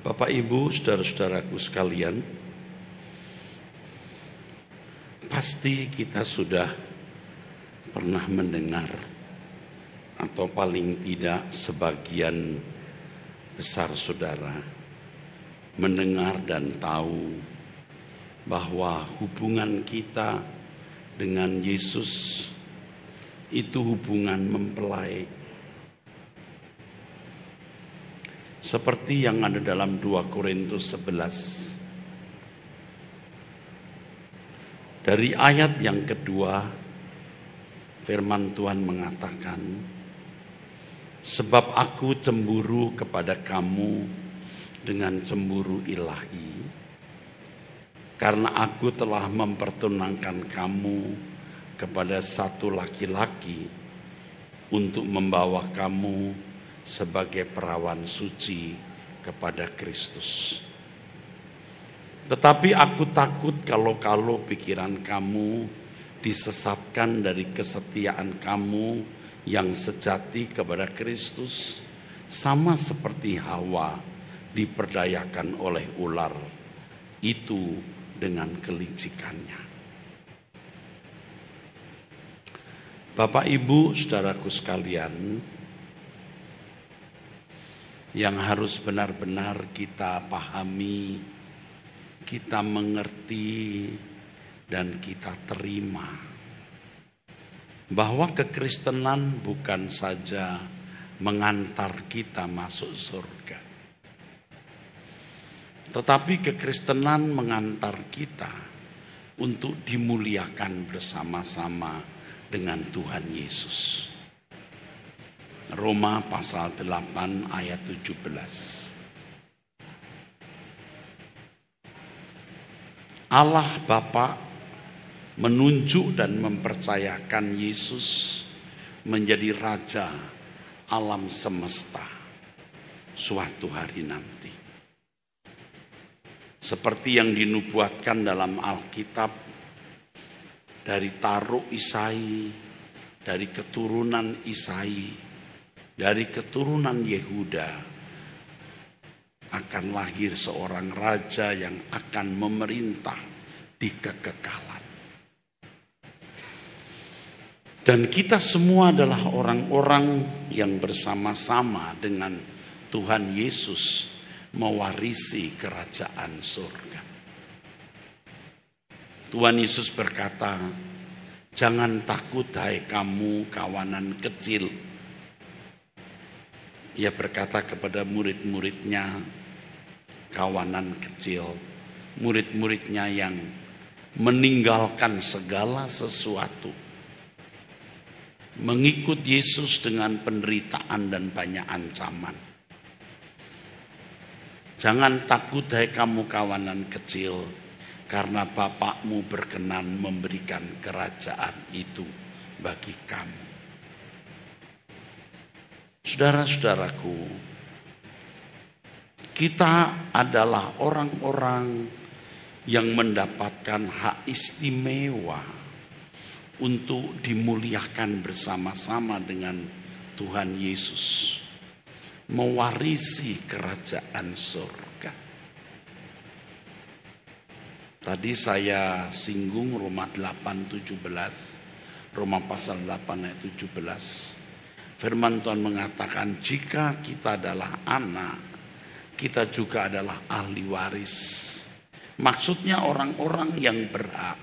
Bapak, Ibu, saudara-saudaraku sekalian, pasti kita sudah pernah mendengar, atau paling tidak sebagian besar saudara mendengar dan tahu bahwa hubungan kita dengan Yesus itu hubungan mempelai. Seperti yang ada dalam 2 Korintus 11. Dari ayat yang kedua, firman Tuhan mengatakan, sebab aku cemburu kepada kamu dengan cemburu ilahi, karena aku telah mempertunangkan kamu kepada satu laki-laki untuk membawa kamu sebagai perawan suci kepada Kristus. Tetapi aku takut kalau pikiran kamu disesatkan dari kesetiaan kamu yang sejati kepada Kristus, sama seperti Hawa diperdayakan oleh ular itu dengan kelicikannya. Bapak, Ibu, saudaraku sekalian, yang harus benar-benar kita pahami, kita mengerti, dan kita terima bahwa kekristenan bukan saja mengantar kita masuk surga, tetapi kekristenan mengantar kita untuk dimuliakan bersama-sama dengan Tuhan Yesus. Roma pasal 8 ayat 17. Allah Bapa menunjuk dan mempercayakan Yesus menjadi Raja alam semesta suatu hari nanti. Seperti yang dinubuatkan dalam Alkitab dari Taruk Isai, dari keturunan Isai, dari keturunan Yehuda akan lahir seorang raja yang akan memerintah di kekekalan. Dan kita semua adalah orang-orang yang bersama-sama dengan Tuhan Yesus mewarisi kerajaan surga. Tuhan Yesus berkata, "Jangan takut hai kamu kawanan kecil." Ia berkata kepada murid-muridnya, kawanan kecil, murid-muridnya yang meninggalkan segala sesuatu, mengikut Yesus dengan penderitaan dan banyak ancaman. Jangan takut hai kamu kawanan kecil, karena Bapakmu berkenan memberikan kerajaan itu bagi kamu. Saudara-saudaraku, kita adalah orang-orang yang mendapatkan hak istimewa untuk dimuliakan bersama-sama dengan Tuhan Yesus, mewarisi kerajaan surga. Tadi saya singgung Roma 8:17, Roma pasal 8 ayat 17. Firman Tuhan mengatakan, jika kita adalah anak, kita juga adalah ahli waris. Maksudnya orang-orang yang berhak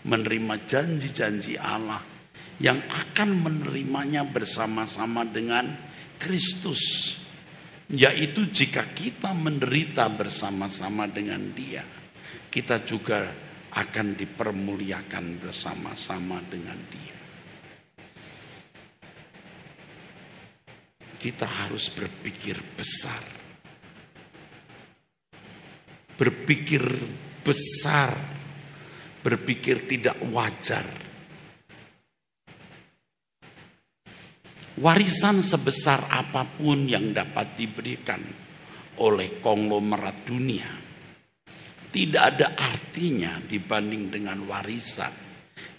menerima janji-janji Allah, yang akan menerimanya bersama-sama dengan Kristus. Yaitu jika kita menderita bersama-sama dengan Dia, kita juga akan dipermuliakan bersama-sama dengan Dia. Kita harus berpikir besar. Berpikir besar. Berpikir tidak wajar. Warisan sebesar apapun yang dapat diberikan oleh konglomerat dunia tidak ada artinya dibanding dengan warisan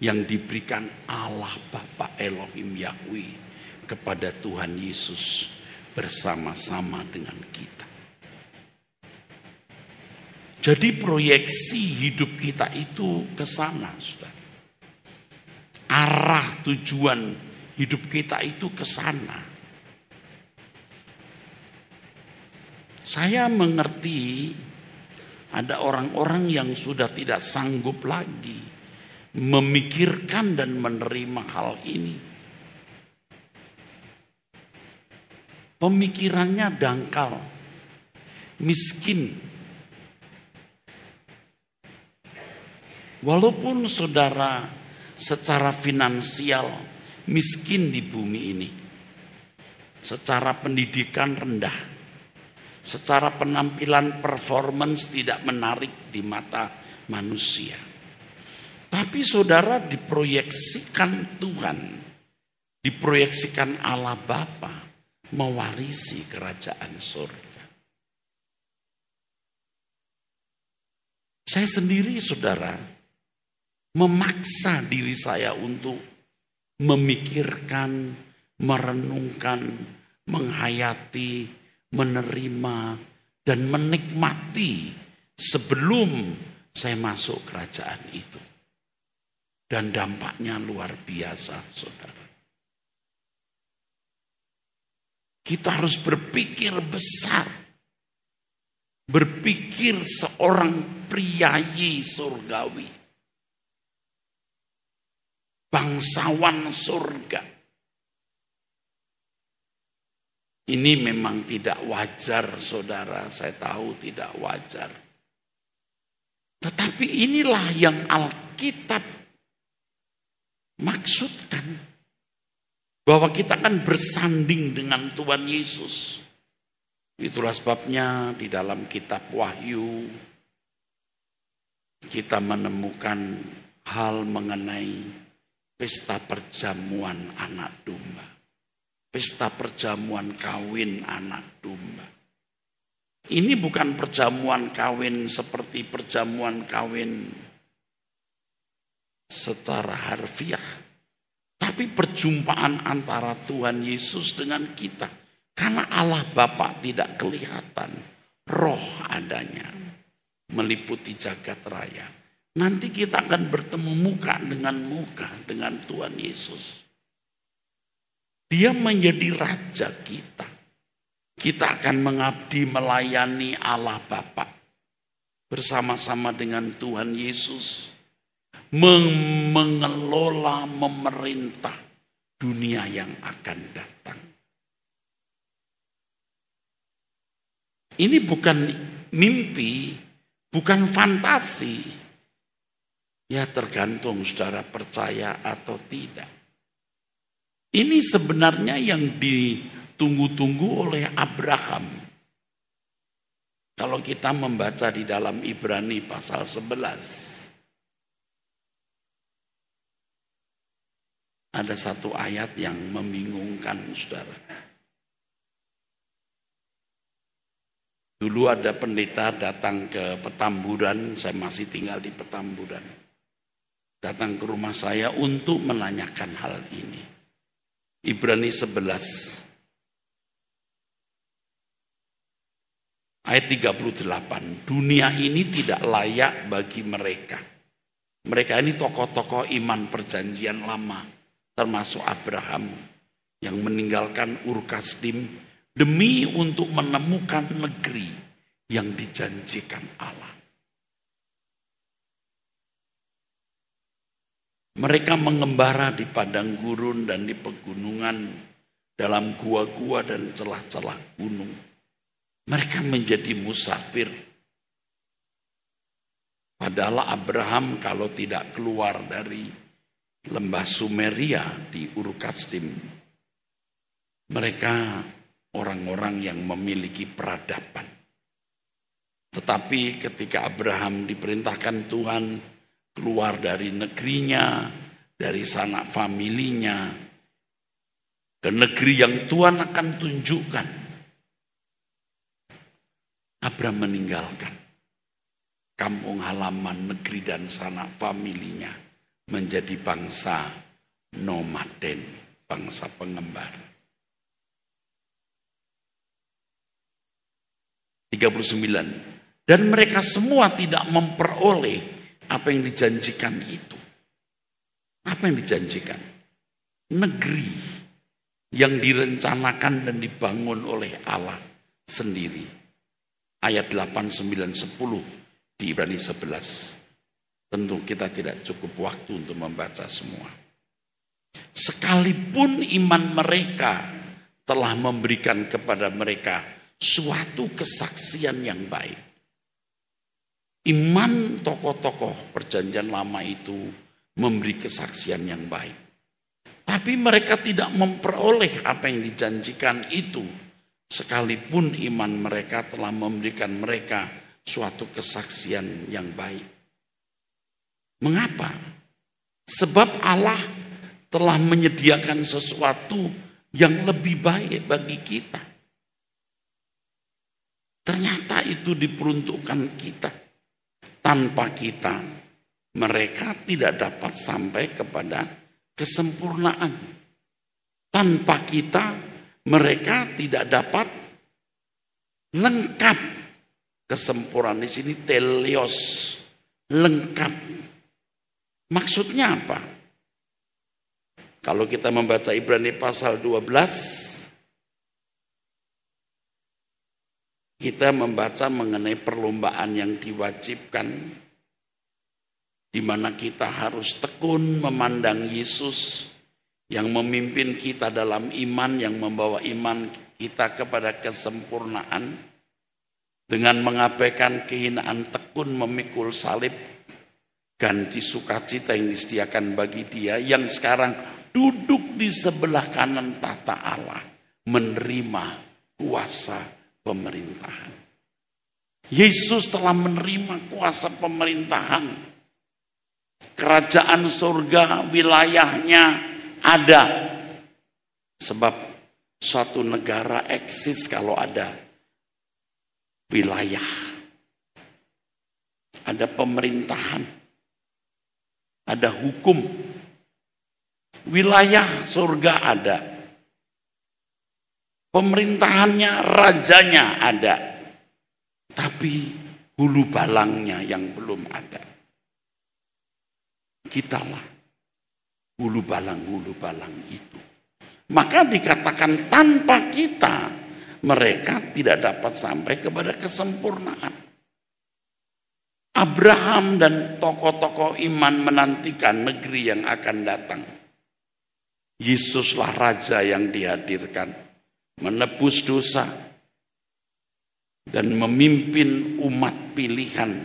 yang diberikan Allah Bapa Elohim Yahweh kepada Tuhan Yesus bersama-sama dengan kita. Jadi proyeksi hidup kita itu ke sana, saudara. Arah tujuan hidup kita itu ke sana. Saya mengerti ada orang-orang yang sudah tidak sanggup lagi memikirkan dan menerima hal ini. Pemikirannya dangkal, miskin. Walaupun saudara secara finansial miskin di bumi ini, secara pendidikan rendah, secara penampilan performance tidak menarik di mata manusia. Tapi saudara diproyeksikan Tuhan, diproyeksikan Allah Bapa mewarisi kerajaan surga. Saya sendiri saudara memaksa diri saya untuk memikirkan, merenungkan, menghayati, menerima, dan menikmati sebelum saya masuk kerajaan itu. Dan dampaknya luar biasa, saudara. Kita harus berpikir besar. Berpikir seorang priayi surgawi. Bangsawan surga. Ini memang tidak wajar, saudara. Saya tahu tidak wajar. Tetapi inilah yang Alkitab maksudkan. Bahwa kita akan bersanding dengan Tuhan Yesus. Itulah sebabnya di dalam kitab Wahyu kita menemukan hal mengenai pesta perjamuan anak domba. Pesta perjamuan kawin anak domba. Ini bukan perjamuan kawin seperti perjamuan kawin secara harfiah. Tapi perjumpaan antara Tuhan Yesus dengan kita. Karena Allah Bapa tidak kelihatan. Roh adanya. Meliputi jagat raya. Nanti kita akan bertemu muka dengan Tuhan Yesus. Dia menjadi raja kita. Kita akan mengabdi melayani Allah Bapa. Bersama-sama dengan Tuhan Yesus. Mengelola, memerintah dunia yang akan datang. Ini bukan mimpi, bukan fantasi. Ya tergantung saudara percaya atau tidak. Ini sebenarnya yang ditunggu-tunggu oleh Abraham. Kalau kita membaca di dalam Ibrani pasal 11. Ada satu ayat yang membingungkan saudara. Dulu ada pendeta datang ke Petamburan, saya masih tinggal di Petamburan. Datang ke rumah saya untuk menanyakan hal ini. Ibrani 11 ayat 38. Dunia ini tidak layak bagi mereka. Mereka ini tokoh-tokoh iman perjanjian lama, termasuk Abraham yang meninggalkan Ur Kasdim demi untuk menemukan negeri yang dijanjikan Allah. Mereka mengembara di padang gurun dan di pegunungan, dalam gua-gua dan celah-celah gunung. Mereka menjadi musafir. Padahal Abraham kalau tidak keluar dari lembah Sumeria di Ur Kasdim, mereka orang-orang yang memiliki peradaban. Tetapi ketika Abraham diperintahkan Tuhan keluar dari negerinya, dari sanak familinya, ke negeri yang Tuhan akan tunjukkan, Abraham meninggalkan kampung halaman, negeri dan sanak familinya, menjadi bangsa nomaden, bangsa pengembara. 39. Dan mereka semua tidak memperoleh apa yang dijanjikan itu. Apa yang dijanjikan? Negeri yang direncanakan dan dibangun oleh Allah sendiri. Ayat 8, 9, 10 di Ibrani 11. Tentu kita tidak cukup waktu untuk membaca semua. Sekalipun iman mereka telah memberikan kepada mereka suatu kesaksian yang baik. Iman tokoh-tokoh perjanjian lama itu memberi kesaksian yang baik. Tapi mereka tidak memperoleh apa yang dijanjikan itu. Sekalipun iman mereka telah memberikan mereka suatu kesaksian yang baik. Mengapa? Sebab Allah telah menyediakan sesuatu yang lebih baik bagi kita. Ternyata itu diperuntukkan kita. Tanpa kita, mereka tidak dapat sampai kepada kesempurnaan. Tanpa kita, mereka tidak dapat lengkap. Kesempurnaan di sini teleos, lengkap. Maksudnya apa? Kalau kita membaca Ibrani pasal 12, kita membaca mengenai perlombaan yang diwajibkan, di mana kita harus tekun memandang Yesus yang memimpin kita dalam iman, yang membawa iman kita kepada kesempurnaan, dengan mengabaikan kehinaan, tekun memikul salib, ganti sukacita yang disediakan bagi Dia yang sekarang duduk di sebelah kanan tahta Allah, menerima kuasa pemerintahan. Yesus telah menerima kuasa pemerintahan. Kerajaan surga wilayahnya ada. Sebab suatu negara eksis kalau ada wilayah. Ada pemerintahan. Ada hukum. Wilayah surga ada. Pemerintahannya, rajanya ada. Tapi hulu balangnya yang belum ada. Kitalah hulu balang itu. Maka dikatakan tanpa kita, mereka tidak dapat sampai kepada kesempurnaan. Abraham dan tokoh-tokoh iman menantikan negeri yang akan datang. Yesuslah raja yang dihadirkan, menebus dosa, dan memimpin umat pilihan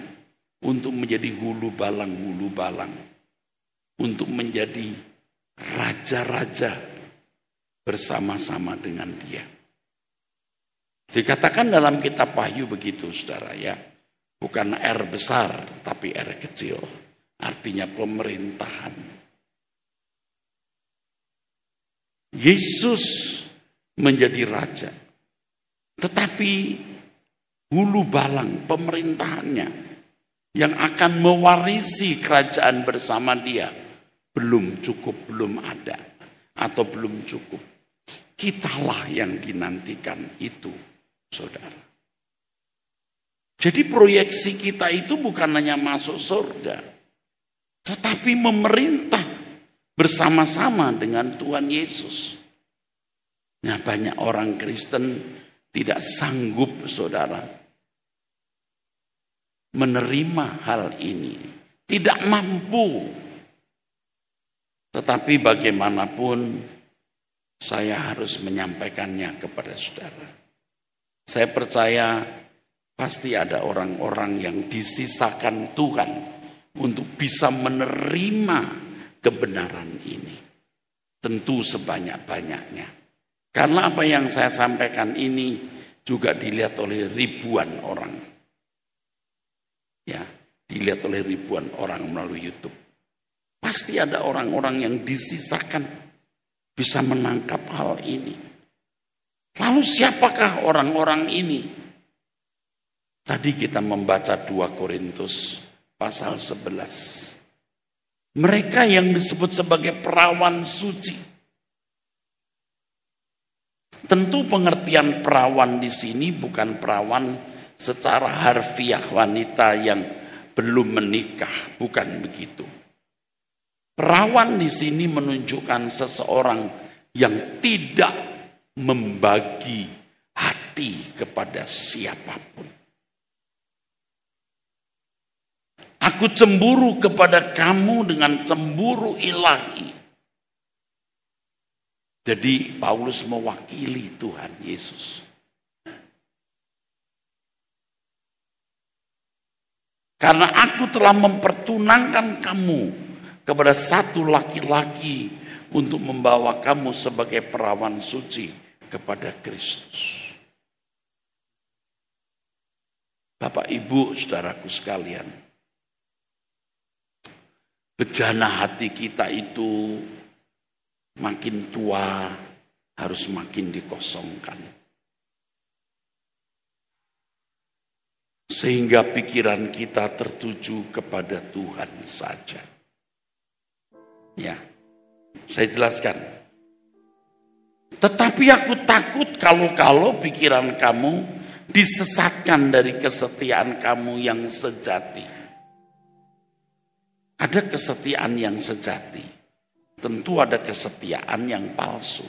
untuk menjadi hulu balang, untuk menjadi raja-raja bersama-sama dengan Dia. Dikatakan dalam kitab Wahyu begitu, saudara ya. Bukan R besar, tapi R kecil. Artinya pemerintahan. Yesus menjadi raja. Tetapi hulu balang pemerintahannya yang akan mewarisi kerajaan bersama Dia belum cukup, belum ada. Atau belum cukup. Kitalah yang dinantikan itu, saudara. Jadi proyeksi kita itu bukan hanya masuk surga, tetapi memerintah bersama-sama dengan Tuhan Yesus. Nah, banyak orang Kristen tidak sanggup, saudara, menerima hal ini. Tidak mampu. Tetapi bagaimanapun saya harus menyampaikannya kepada saudara. Saya percaya pasti ada orang-orang yang disisakan Tuhan untuk bisa menerima kebenaran ini. Tentu sebanyak-banyaknya. Karena apa yang saya sampaikan ini juga dilihat oleh ribuan orang. Ya, dilihat oleh ribuan orang melalui YouTube. Pasti ada orang-orang yang disisakan bisa menangkap hal ini. Lalu siapakah orang-orang ini? Tadi kita membaca 2 Korintus pasal 11. Mereka yang disebut sebagai perawan suci. Tentu pengertian perawan di sini bukan perawan secara harfiah wanita yang belum menikah, bukan begitu. Perawan di sini menunjukkan seseorang yang tidak membagi hati kepada siapapun. Aku cemburu kepada kamu dengan cemburu ilahi. Jadi Paulus mewakili Tuhan Yesus. Karena aku telah mempertunangkan kamu kepada satu laki-laki untuk membawa kamu sebagai perawan suci kepada Kristus. Bapak, Ibu, saudaraku sekalian, bejana hati kita itu makin tua harus makin dikosongkan. Sehingga pikiran kita tertuju kepada Tuhan saja. Ya, saya jelaskan. Tetapi aku takut kalau pikiran kamu disesatkan dari kesetiaan kamu yang sejati. Ada kesetiaan yang sejati. Tentu ada kesetiaan yang palsu.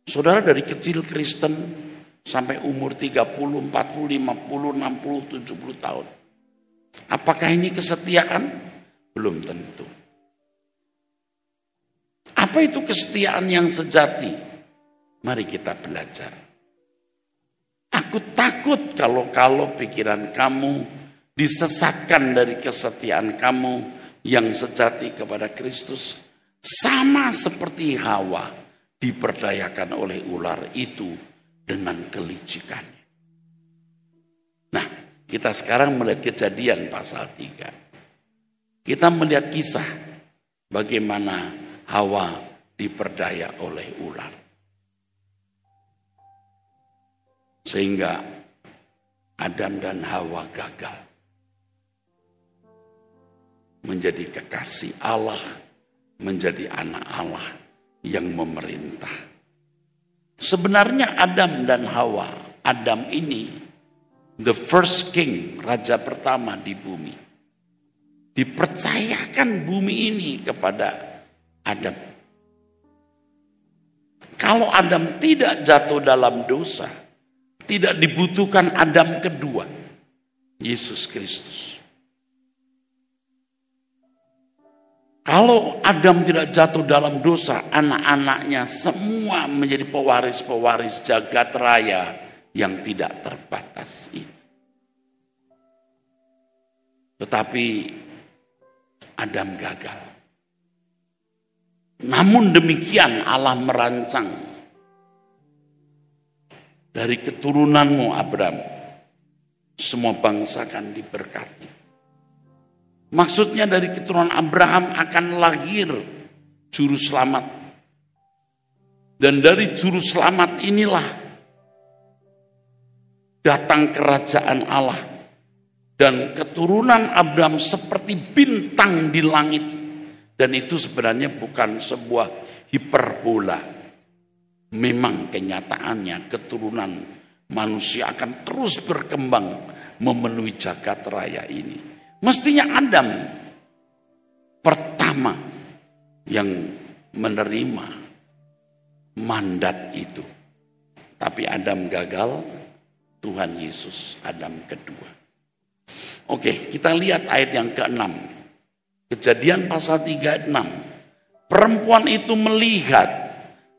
Saudara dari kecil Kristen sampai umur 30, 40, 50, 60, 70 tahun. Apakah ini kesetiaan? Belum tentu. Apa itu kesetiaan yang sejati? Mari kita belajar. Aku takut kalau pikiran kamu disesatkan dari kesetiaan kamu yang sejati kepada Kristus. Sama seperti Hawa diperdayakan oleh ular itu dengan kelicikannya. Nah, kita sekarang melihat Kejadian pasal 3. Kita melihat kisah bagaimana Hawa diperdaya oleh ular. Sehingga Adam dan Hawa gagal menjadi kekasih Allah, menjadi anak Allah yang memerintah. Sebenarnya Adam dan Hawa, Adam ini the first king, raja pertama di bumi. Dipercayakan bumi ini kepada Adam. Kalau Adam tidak jatuh dalam dosa, tidak dibutuhkan Adam kedua, Yesus Kristus. Kalau Adam tidak jatuh dalam dosa, anak-anaknya semua menjadi pewaris-pewaris jagat raya yang tidak terbatas ini. Tetapi Adam gagal. Namun demikian Allah merancang dari keturunanmu Abraham, semua bangsa akan diberkati. Maksudnya dari keturunan Abraham akan lahir juru selamat. Dan dari juru selamat inilah datang kerajaan Allah. Dan keturunan Abraham seperti bintang di langit. Dan itu sebenarnya bukan sebuah hiperbola. Memang kenyataannya keturunan manusia akan terus berkembang memenuhi jagat raya ini. Mestinya Adam pertama yang menerima mandat itu. Tapi Adam gagal, Tuhan Yesus Adam kedua. Oke, kita lihat ayat yang ke-6. Kejadian pasal 3 ayat 6. Perempuan itu melihat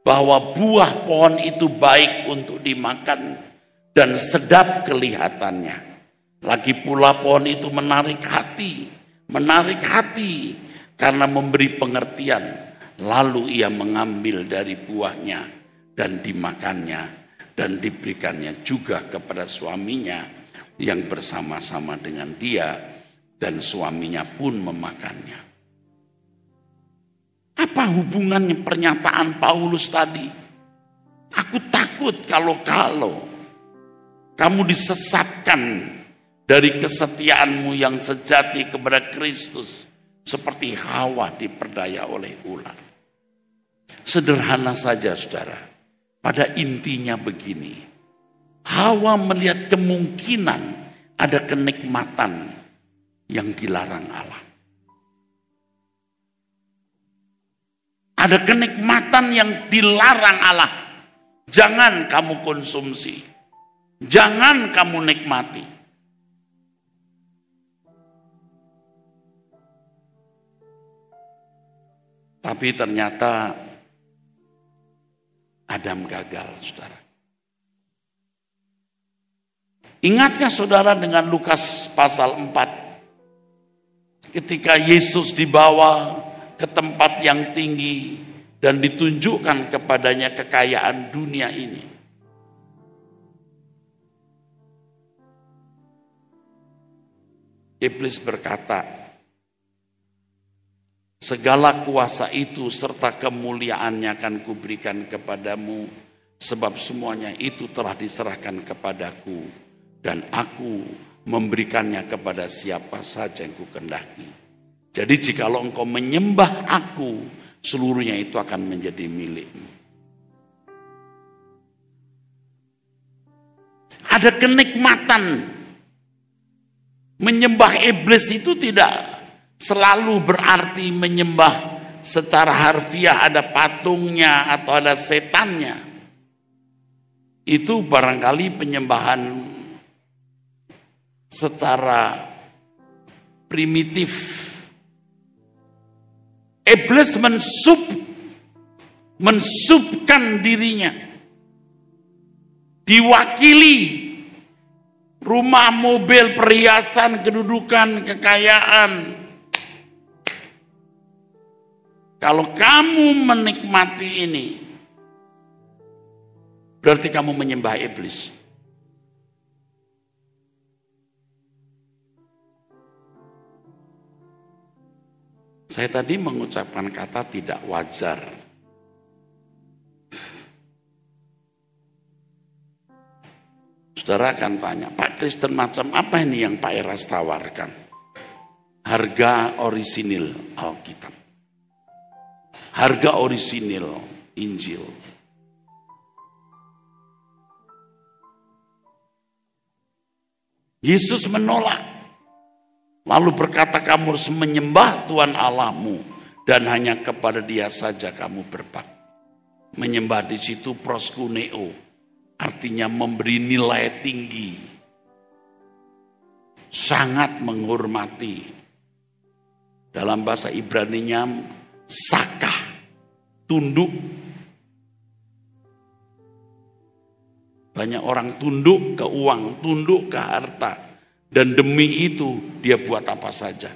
bahwa buah pohon itu baik untuk dimakan dan sedap kelihatannya. Lagi pula pohon itu menarik hati karena memberi pengertian. Lalu ia mengambil dari buahnya dan dimakannya dan diberikannya juga kepada suaminya yang bersama-sama dengan dia dan suaminya pun memakannya. Apa hubungannya pernyataan Paulus tadi? Aku takut kalau kamu disesatkan dari kesetiaanmu yang sejati kepada Kristus. Seperti Hawa diperdaya oleh ular. Sederhana saja saudara. Pada intinya begini. Hawa melihat kemungkinan ada kenikmatan yang dilarang Allah. Ada kenikmatan yang dilarang Allah. Jangan kamu konsumsi. Jangan kamu nikmati. Tapi ternyata Adam gagal, saudara. Ingatkah saudara dengan Lukas pasal 4? Ketika Yesus dibawa ke tempat yang tinggi dan ditunjukkan kepadanya kekayaan dunia ini. Iblis berkata, segala kuasa itu serta kemuliaannya akan kuberikan kepadamu, sebab semuanya itu telah diserahkan kepadaku. Dan aku memberikannya kepada siapa saja yang kukehendaki. Jadi jikalau engkau menyembah aku, seluruhnya itu akan menjadi milikmu. Ada kenikmatan. Menyembah iblis itu tidak selalu berarti menyembah secara harfiah, ada patungnya atau ada setannya. Itu barangkali penyembahan secara primitif. Iblis mensubkan dirinya, diwakili rumah, mobil, perhiasan, kedudukan, kekayaan. Kalau kamu menikmati ini, berarti kamu menyembah iblis. Saya tadi mengucapkan kata tidak wajar. Saudara akan tanya, Pak Kristen macam apa ini yang Pak Eras tawarkan? Harga orisinil Alkitab. Harga orisinil Injil. Yesus menolak. Lalu berkata, kamu harus menyembah Tuhan Allahmu dan hanya kepada Dia saja kamu berbakti. Menyembah di situ proskuneo, artinya memberi nilai tinggi, sangat menghormati. Dalam bahasa Ibraninya sakah, tunduk. Banyak orang tunduk ke uang, tunduk ke harta. Dan demi itu dia buat apa saja.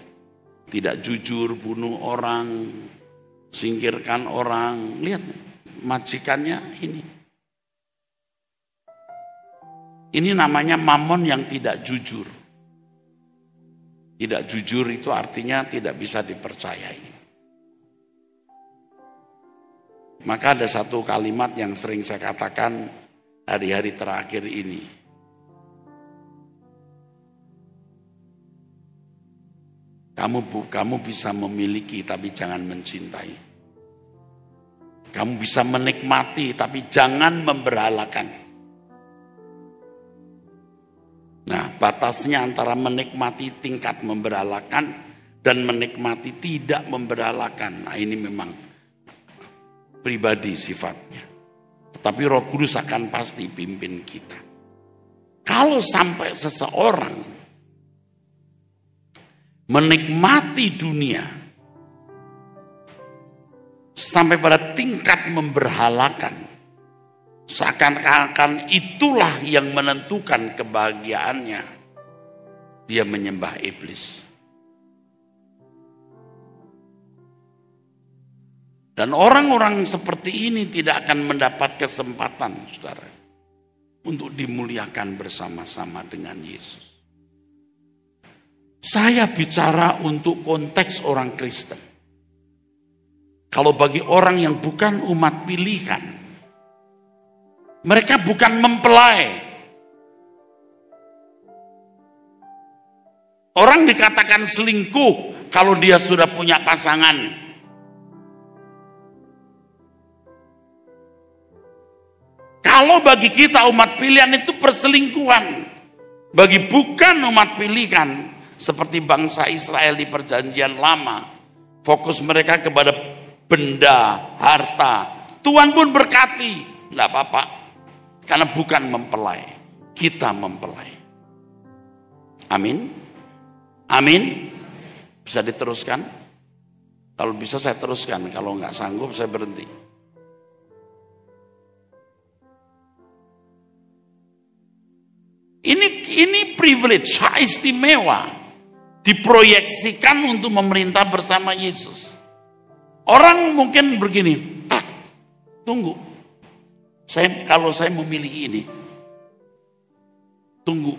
Tidak jujur, bunuh orang, singkirkan orang. Lihat majikannya ini. Ini namanya mamon yang tidak jujur. Tidak jujur itu artinya tidak bisa dipercayai. Maka ada satu kalimat yang sering saya katakan hari-hari terakhir ini. Kamu bisa memiliki tapi jangan mencintai. Kamu bisa menikmati tapi jangan memberhalakan. Nah, batasnya antara menikmati tingkat memberhalakan dan menikmati tidak memberhalakan. Nah, ini memang pribadi sifatnya. Tetapi Roh Kudus akan pasti pimpin kita. Kalau sampai seseorang menikmati dunia sampai pada tingkat memberhalakan, seakan-akan itulah yang menentukan kebahagiaannya, dia menyembah iblis. Dan orang-orang seperti ini tidak akan mendapat kesempatan, saudara, untuk dimuliakan bersama-sama dengan Yesus. Saya bicara untuk konteks orang Kristen. Kalau bagi orang yang bukan umat pilihan, mereka bukan mempelai. Orang dikatakan selingkuh kalau dia sudah punya pasangan. Kalau bagi kita umat pilihan itu perselingkuhan. Bagi bukan umat pilihan, seperti bangsa Israel di perjanjian lama, fokus mereka kepada benda, harta. Tuhan pun berkati, tidak apa-apa. Karena bukan mempelai, kita mempelai. Amin. Amin. Bisa diteruskan? Kalau bisa saya teruskan, kalau nggak sanggup saya berhenti. Ini privilege, hak istimewa, diproyeksikan untuk memerintah bersama Yesus. Orang mungkin begini, tunggu, kalau saya memilih ini, tunggu.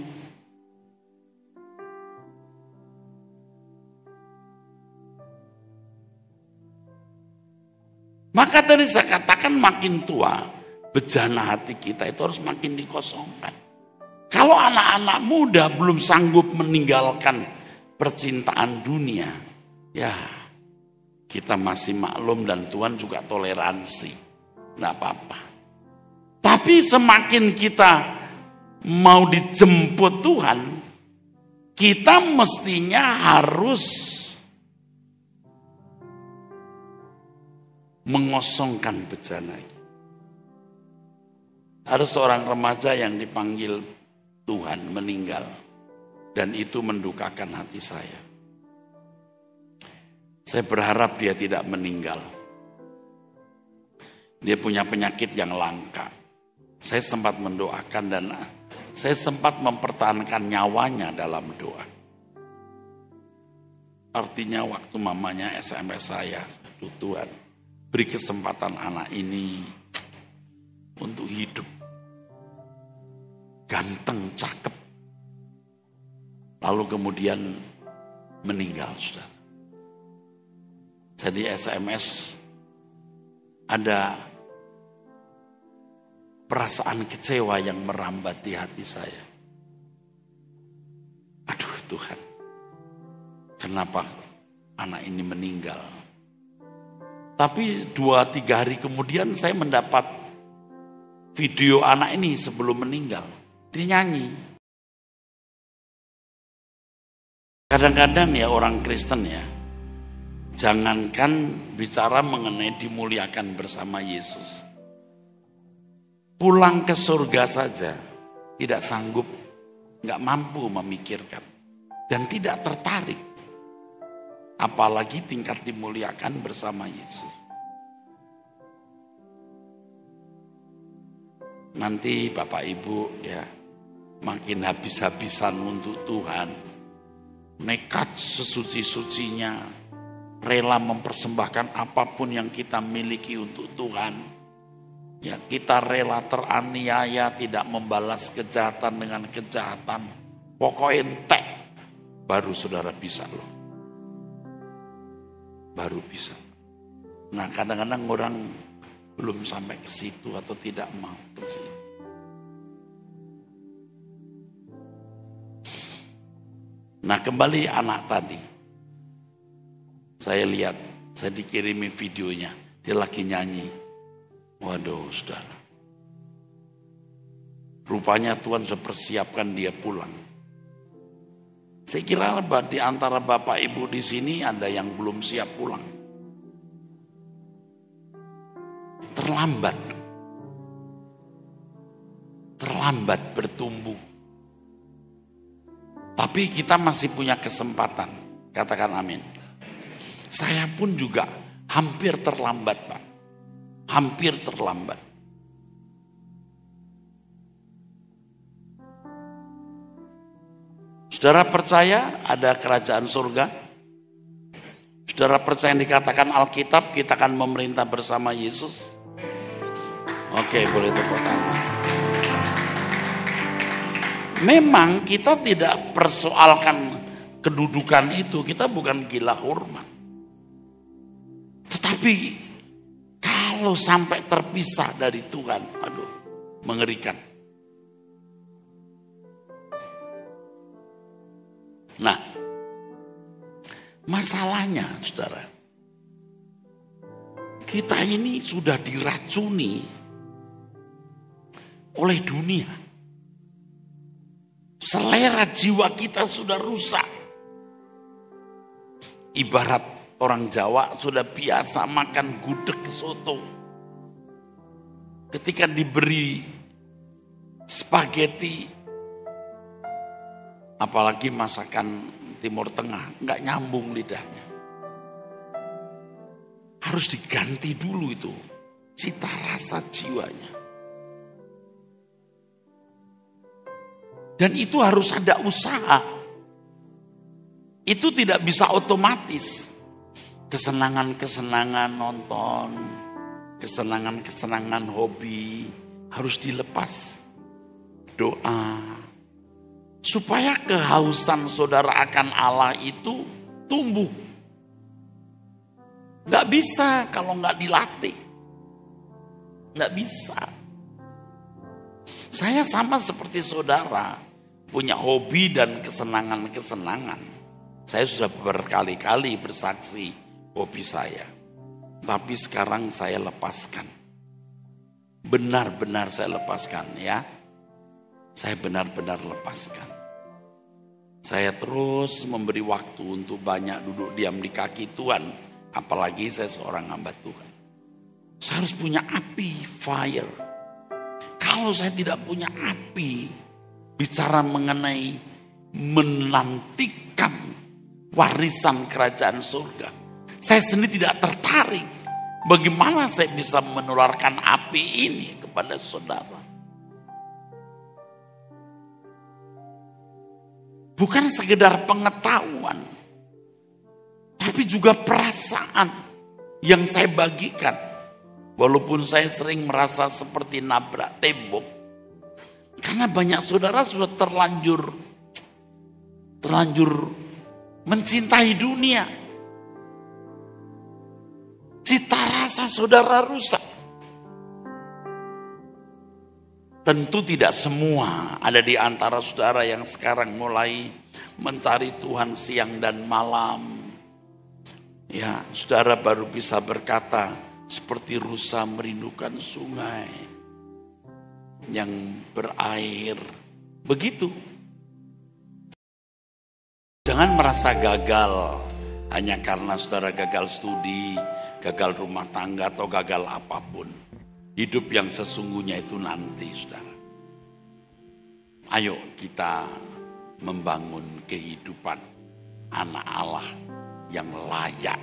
Maka tadi saya katakan makin tua, bejana hati kita itu harus makin dikosongkan. Kalau anak-anak muda belum sanggup meninggalkan percintaan dunia, ya kita masih maklum dan Tuhan juga toleransi. Tidak apa-apa. Tapi semakin kita mau dijemput Tuhan, kita mestinya harus mengosongkan bejana. Ada seorang remaja yang dipanggil Tuhan meninggal, dan itu mendukakan hati saya. Saya berharap dia tidak meninggal. Dia punya penyakit yang langka. Saya sempat mendoakan dan saya sempat mempertahankan nyawanya dalam doa. Artinya waktu mamanya SMS saya, Tuhan, beri kesempatan anak ini untuk hidup. Ganteng, cakep. Lalu kemudian meninggal, saudara. Jadi SMS ada perasaan kecewa yang merambat di hati saya. Aduh Tuhan, kenapa anak ini meninggal? Tapi 2-3 hari kemudian saya mendapat video anak ini sebelum meninggal. Dia nyanyi. Kadang-kadang ya orang Kristen ya, jangankan bicara mengenai dimuliakan bersama Yesus. Pulang ke surga saja tidak sanggup, nggak mampu memikirkan dan tidak tertarik. Apalagi tingkat dimuliakan bersama Yesus. Nanti Bapak Ibu ya makin habis-habisan untuk Tuhan, nekat sesuci-sucinya, rela mempersembahkan apapun yang kita miliki untuk Tuhan. Ya, kita rela teraniaya, tidak membalas kejahatan dengan kejahatan. Pokoknya entek, baru saudara bisa loh. Baru bisa. Nah, kadang-kadang orang belum sampai ke situ atau tidak mau ke situ. Nah, kembali anak tadi. Saya lihat, saya dikirimi videonya. Dia lagi nyanyi. Waduh, saudara. Rupanya Tuhan sudah persiapkan dia pulang. Saya kira di antara Bapak Ibu di sini ada yang belum siap pulang. Terlambat. Terlambat bertumbuh. Tapi kita masih punya kesempatan. Katakan amin. Saya pun juga hampir terlambat, Pak. Hampir terlambat. Saudara percaya ada kerajaan surga? Saudara percaya yang dikatakan Alkitab, kita akan memerintah bersama Yesus? Oke, boleh tepuk tangan. Memang kita tidak persoalkan kedudukan itu, kita bukan gila hormat. Tetapi kalau sampai terpisah dari Tuhan, aduh, mengerikan. Nah, masalahnya saudara, kita ini sudah diracuni oleh dunia. Selera jiwa kita sudah rusak. Ibarat orang Jawa sudah biasa makan gudeg soto. Ketika diberi spaghetti, apalagi masakan Timur Tengah, nggak nyambung lidahnya. Harus diganti dulu itu cita rasa jiwanya. Dan itu harus ada usaha. Itu tidak bisa otomatis. Kesenangan-kesenangan nonton, kesenangan-kesenangan hobi harus dilepas. Doa. Supaya kehausan saudara akan Allah itu tumbuh. Gak bisa kalau gak dilatih. Gak bisa. Saya sama seperti saudara, punya hobi dan kesenangan-kesenangan. Saya sudah berkali-kali bersaksi hobi saya. Tapi sekarang saya lepaskan. Benar-benar saya lepaskan ya. Saya benar-benar lepaskan. Saya terus memberi waktu untuk banyak duduk diam di kaki Tuhan. Apalagi saya seorang hamba Tuhan. Saya harus punya api, fire. Kalau saya tidak punya api, bicara mengenai menantikan warisan kerajaan surga, saya sendiri tidak tertarik. Bagaimana saya bisa menularkan api ini kepada saudara? Bukan sekedar pengetahuan, tapi juga perasaan yang saya bagikan. Walaupun saya sering merasa seperti nabrak tembok. Karena banyak saudara sudah terlanjur mencintai dunia. Cita rasa saudara rusak. Tentu tidak semua ada di antara saudara yang sekarang mulai mencari Tuhan siang dan malam. Ya, saudara baru bisa berkata seperti rusa merindukan sungai yang berair. Begitu. Jangan merasa gagal hanya karena saudara gagal studi, gagal rumah tangga atau gagal apapun. Hidup yang sesungguhnya itu nanti, saudara. Ayo kita membangun kehidupan anak Allah yang layak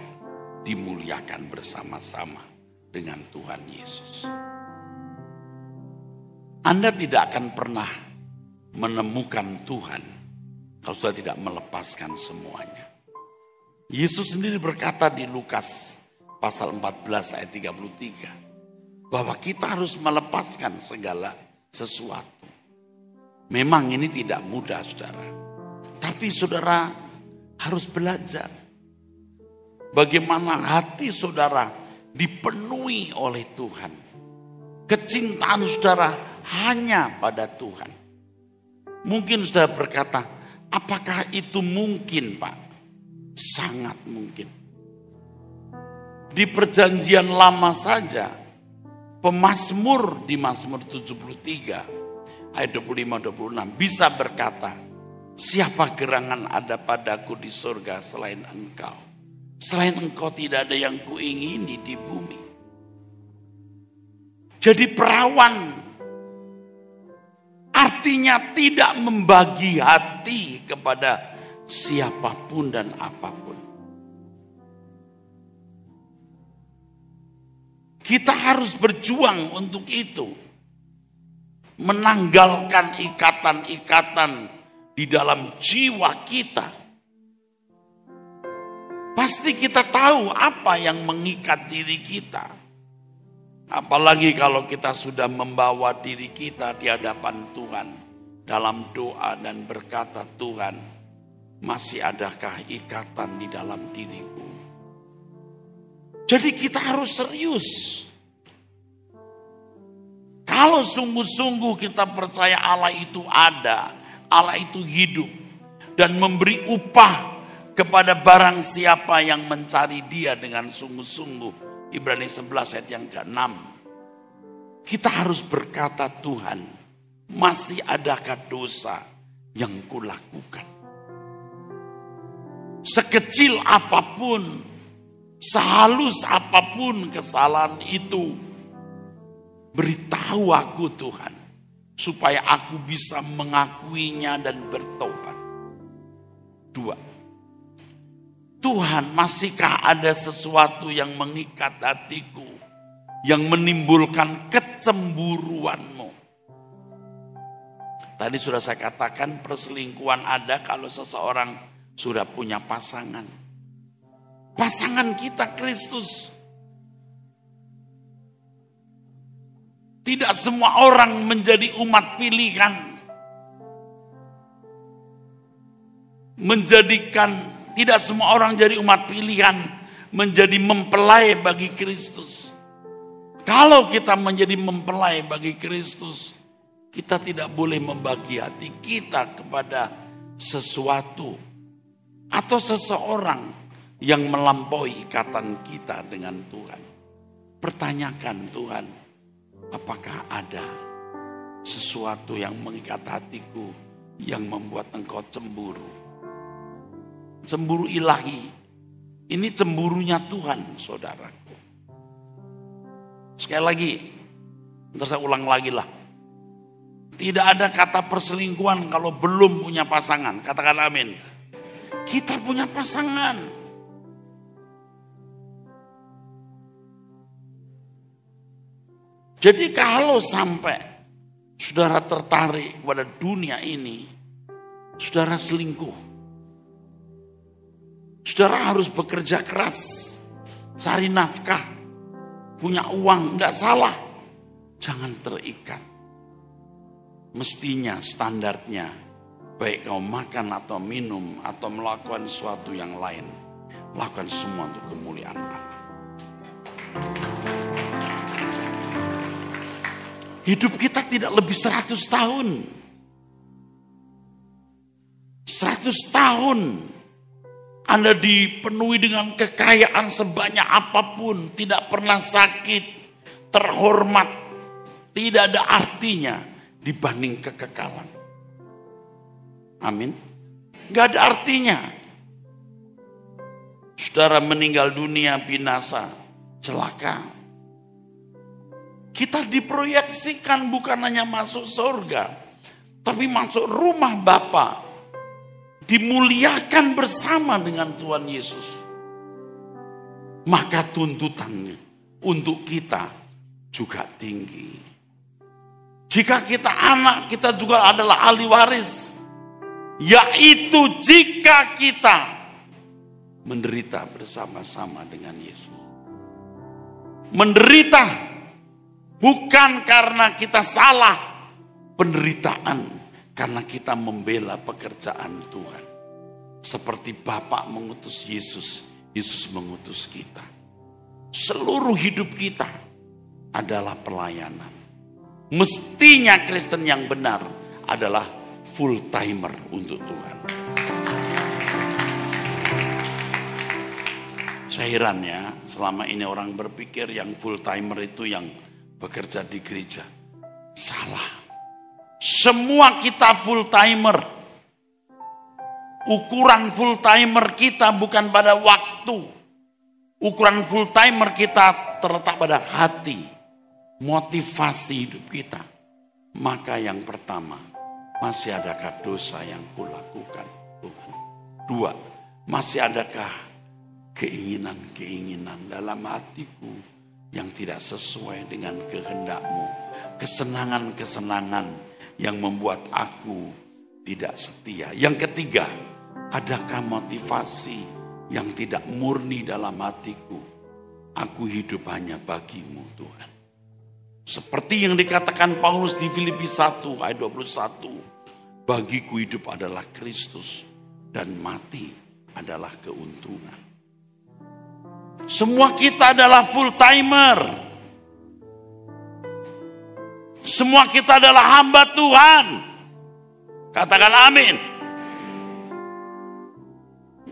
dimuliakan bersama-sama dengan Tuhan Yesus. Anda tidak akan pernah menemukan Tuhan kalau sudah tidak melepaskan semuanya. Yesus sendiri berkata di Lukas pasal 14 ayat 33 bahwa kita harus melepaskan segala sesuatu. Memang ini tidak mudah, saudara. Tapi saudara harus belajar bagaimana hati saudara dipenuhi oleh Tuhan. Kecintaan saudara hanya pada Tuhan. Mungkin saudara berkata, apakah itu mungkin, Pak? Sangat mungkin. Di perjanjian lama saja, pemazmur di Mazmur 73 ayat 25-26 bisa berkata, siapa gerangan ada padaku di surga selain engkau? Selain engkau tidak ada yang kuingini di bumi. Jadi perawan artinya tidak membagi hati kepada siapapun dan apapun. Kita harus berjuang untuk itu. Menanggalkan ikatan-ikatan di dalam jiwa kita. Pasti kita tahu apa yang mengikat diri kita. Apalagi kalau kita sudah membawa diri kita di hadapan Tuhan dalam doa dan berkata, Tuhan, masih adakah ikatan di dalam diriku? Jadi kita harus serius. Kalau sungguh-sungguh kita percaya Allah itu ada, Allah itu hidup dan memberi upah kepada barang siapa yang mencari Dia dengan sungguh-sungguh. Ibrani 11 ayat yang ke-6. Kita harus berkata, Tuhan, Masih adakah dosa yang kulakukan? Sekecil apapun, sehalus apapun kesalahan itu, beritahu aku Tuhan, supaya aku bisa mengakuinya dan bertobat. 2. Tuhan, masihkah ada sesuatu yang mengikat hatiku, yang menimbulkan kecemburuan-Mu? Tadi sudah saya katakan perselingkuhan ada kalau seseorang sudah punya pasangan. Pasangan kita Kristus. Tidak semua orang menjadi umat pilihan. Tidak semua orang jadi umat pilihan, menjadi mempelai bagi Kristus. Kalau kita menjadi mempelai bagi Kristus, kita tidak boleh membagi hati kita kepada sesuatu atau seseorang yang melampaui ikatan kita dengan Tuhan. Pertanyakan Tuhan, apakah ada sesuatu yang mengikat hatiku yang membuat engkau cemburu? Cemburu ilahi. Ini cemburunya Tuhan, saudaraku. Sekali lagi, ntar saya ulang lagi lah. Tidak ada kata perselingkuhan kalau belum punya pasangan. Katakan amin. Kita punya pasangan. Jadi kalau sampai saudara tertarik pada dunia ini, saudara selingkuh. Saudara harus bekerja keras, cari nafkah, punya uang, tidak salah. Jangan terikat. Mestinya standarnya, baik kau makan atau minum atau melakukan sesuatu yang lain, lakukan semua untuk kemuliaan Allah. Hidup kita tidak lebih 100 tahun. 100 tahun Anda dipenuhi dengan kekayaan sebanyak apapun, tidak pernah sakit, terhormat, tidak ada artinya dibanding kekekalan. Amin. Gak ada artinya. Saudara meninggal dunia, binasa, celaka. Kita diproyeksikan bukan hanya masuk surga, tapi masuk rumah Bapa, dimuliakan bersama dengan Tuhan Yesus. Maka tuntutannya untuk kita juga tinggi. Jika kita anak, kita juga adalah ahli waris. Yaitu jika kita menderita bersama-sama dengan Yesus. Menderita bukan karena kita salah. Penderitaan karena kita membela pekerjaan Tuhan. Seperti Bapa mengutus Yesus, Yesus mengutus kita. Seluruh hidup kita adalah pelayanan. Mestinya Kristen yang benar adalah full timer untuk Tuhan. Saya heran ya, selama ini orang berpikir yang full timer itu yang bekerja di gereja. Salah. Semua kita full timer. Ukuran full timer kita bukan pada waktu. Ukuran full timer kita terletak pada hati. Motivasi hidup kita. Maka yang pertama, masih adakah dosa yang kulakukan Tuhan? 2, masih adakah keinginan-keinginan dalam hatiku yang tidak sesuai dengan kehendak-Mu? Kesenangan-kesenangan yang membuat aku tidak setia. Yang ketiga, adakah motivasi yang tidak murni dalam hatiku? Aku hidup hanya bagi-Mu Tuhan. Seperti yang dikatakan Paulus di Filipi 1 ayat 21. Bagiku hidup adalah Kristus dan mati adalah keuntungan. Semua kita adalah full timer. Semua kita adalah hamba Tuhan. Katakan amin.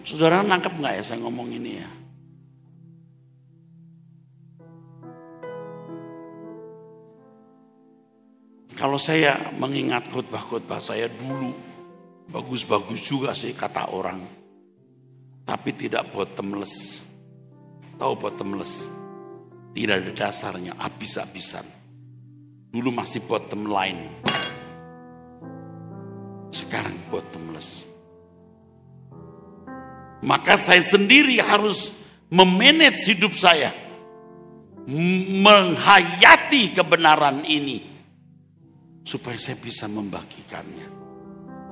Saudara nangkep gak ya saya ngomong ini ya? Kalau saya mengingat khotbah-khotbah saya dulu, bagus-bagus juga sih kata orang. Tapi tidak bottomless. Tahu bottomless? Tidak ada dasarnya, habis-habisan. Dulu masih bottom line. Sekarang bottomless. Maka saya sendiri harus memanage hidup saya. Menghayati kebenaran ini. Supaya saya bisa membagikannya.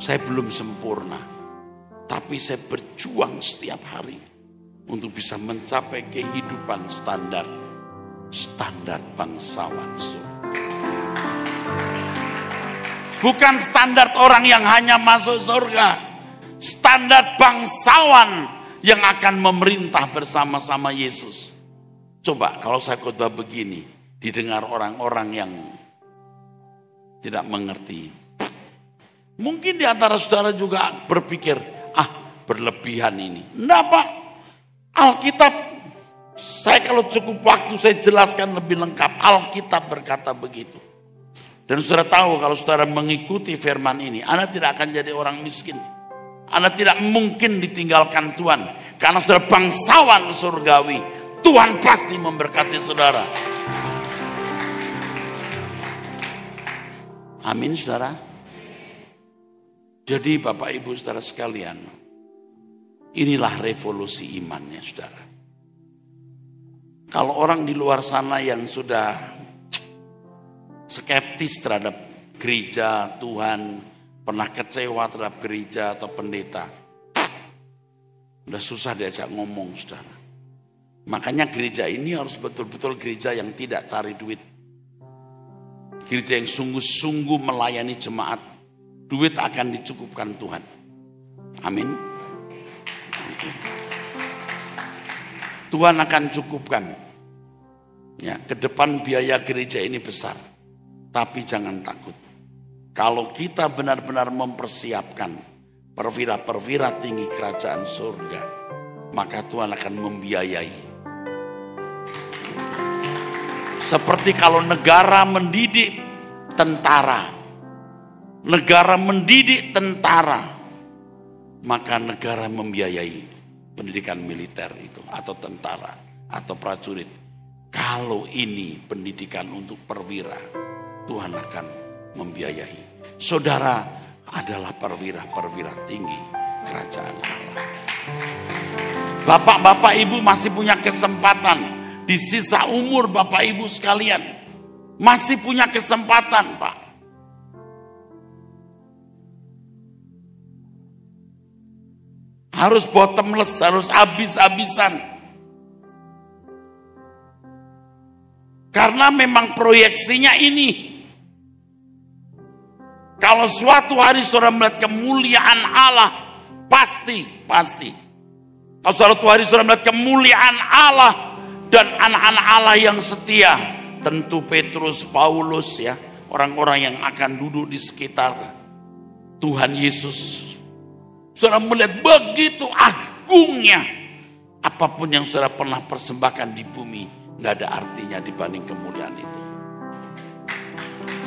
Saya belum sempurna. Tapi saya berjuang setiap hari. Untuk bisa mencapai kehidupan standar bangsawan surga. Bukan standar orang yang hanya masuk surga. Standar bangsawan yang akan memerintah bersama-sama Yesus. Coba kalau saya khotbah begini, didengar orang-orang yang tidak mengerti. Mungkin di antara saudara juga berpikir, berlebihan ini. Enggak Pak, Alkitab, saya kalau cukup waktu saya jelaskan lebih lengkap. Alkitab berkata begitu. Dan saudara tahu kalau saudara mengikuti firman ini, Anda tidak akan jadi orang miskin. Anda tidak mungkin ditinggalkan Tuhan. Karena saudara bangsawan surgawi. Tuhan pasti memberkati saudara. Amin saudara. Jadi Bapak Ibu saudara sekalian. Inilah revolusi imannya saudara. Kalau orang di luar sana yang sudah skeptis terhadap gereja, Tuhan, pernah kecewa terhadap gereja atau pendeta, udah susah diajak ngomong saudara. Makanya gereja ini harus betul-betul gereja yang tidak cari duit. Gereja yang sungguh-sungguh melayani jemaat. Duit akan dicukupkan Tuhan. Amin. Tuhan akan cukupkan. Ya, ke depan biaya gereja ini besar. Tapi jangan takut. Kalau kita benar-benar mempersiapkan perwira-perwira tinggi kerajaan surga, maka Tuhan akan membiayai. Seperti kalau negara mendidik tentara. Negara mendidik tentara. Maka negara membiayai pendidikan militer itu. Atau tentara. Atau prajurit. Kalau ini pendidikan untuk perwira, Tuhan akan membiayai. Saudara adalah perwira-perwira tinggi kerajaan Allah. Bapak-bapak ibu masih punya kesempatan. Di sisa umur Bapak Ibu sekalian. Masih punya kesempatan Pak. Harus bottomless, harus habis-habisan. Karena memang proyeksinya ini. Kalau suatu hari saudara melihat kemuliaan Allah, pasti. Kalau suatu hari saudara melihat kemuliaan Allah, dan anak-anak Allah yang setia, tentu Petrus, Paulus ya, orang-orang yang akan duduk di sekitar Tuhan Yesus. Saudara melihat begitu agungnya, apapun yang saudara pernah persembahkan di bumi, nggak ada artinya dibanding kemuliaan itu.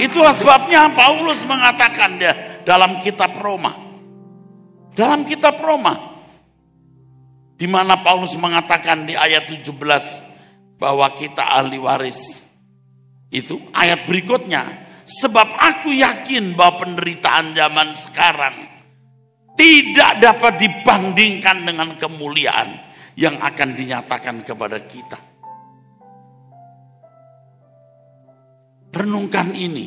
Itulah sebabnya Paulus mengatakan dalam kitab Roma. Dalam kitab Roma, di mana Paulus mengatakan di ayat 17, bahwa kita ahli waris. Itu ayat berikutnya. Sebab aku yakin bahwa penderitaan zaman sekarang tidak dapat dibandingkan dengan kemuliaan yang akan dinyatakan kepada kita. Renungkan ini.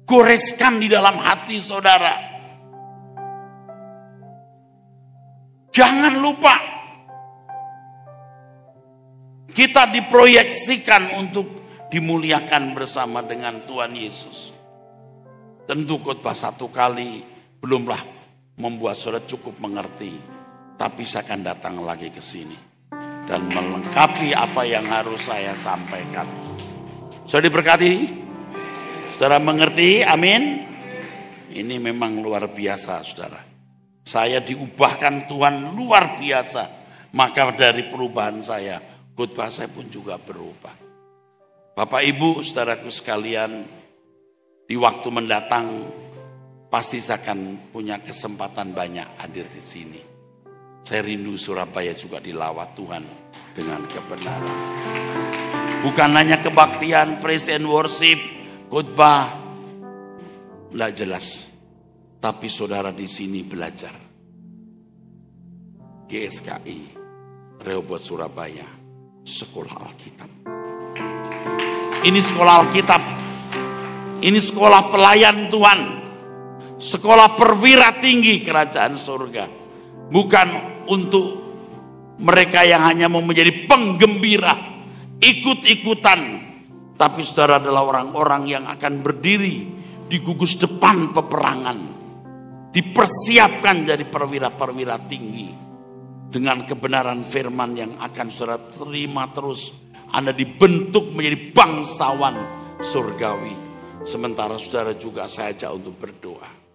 Goreskan di dalam hati saudara. Jangan lupa. Kita diproyeksikan untuk dimuliakan bersama dengan Tuhan Yesus. Tentu khotbah satu kali belumlah membuat saudara cukup mengerti. Tapi saya akan datang lagi ke sini. Dan melengkapi apa yang harus saya sampaikan. Saudara diberkati? Saudara mengerti? Amin? Ini memang luar biasa saudara. Saya diubahkan Tuhan luar biasa. Maka dari perubahan saya, khotbah saya pun juga berubah. Bapak Ibu, saudaraku sekalian, Di waktu mendatang pasti saya akan punya kesempatan banyak hadir di sini. Saya rindu Surabaya juga dilawat Tuhan dengan kebenaran. Bukan hanya kebaktian, praise and worship, khotbah, tidak jelas. Tapi saudara di sini belajar. GSKI, Rehoboth Surabaya, sekolah Alkitab. Ini sekolah Alkitab. Ini sekolah pelayan Tuhan. Sekolah perwira tinggi kerajaan surga. Bukan untuk mereka yang hanya mau menjadi penggembira, ikut-ikutan. Tapi saudara adalah orang-orang yang akan berdiri di gugus depan peperangan. Dipersiapkan jadi perwira-perwira tinggi. Dengan kebenaran firman yang akan saudara terima terus. Anda dibentuk menjadi bangsawan surgawi. Sementara saudara juga saya ajak untuk berdoa.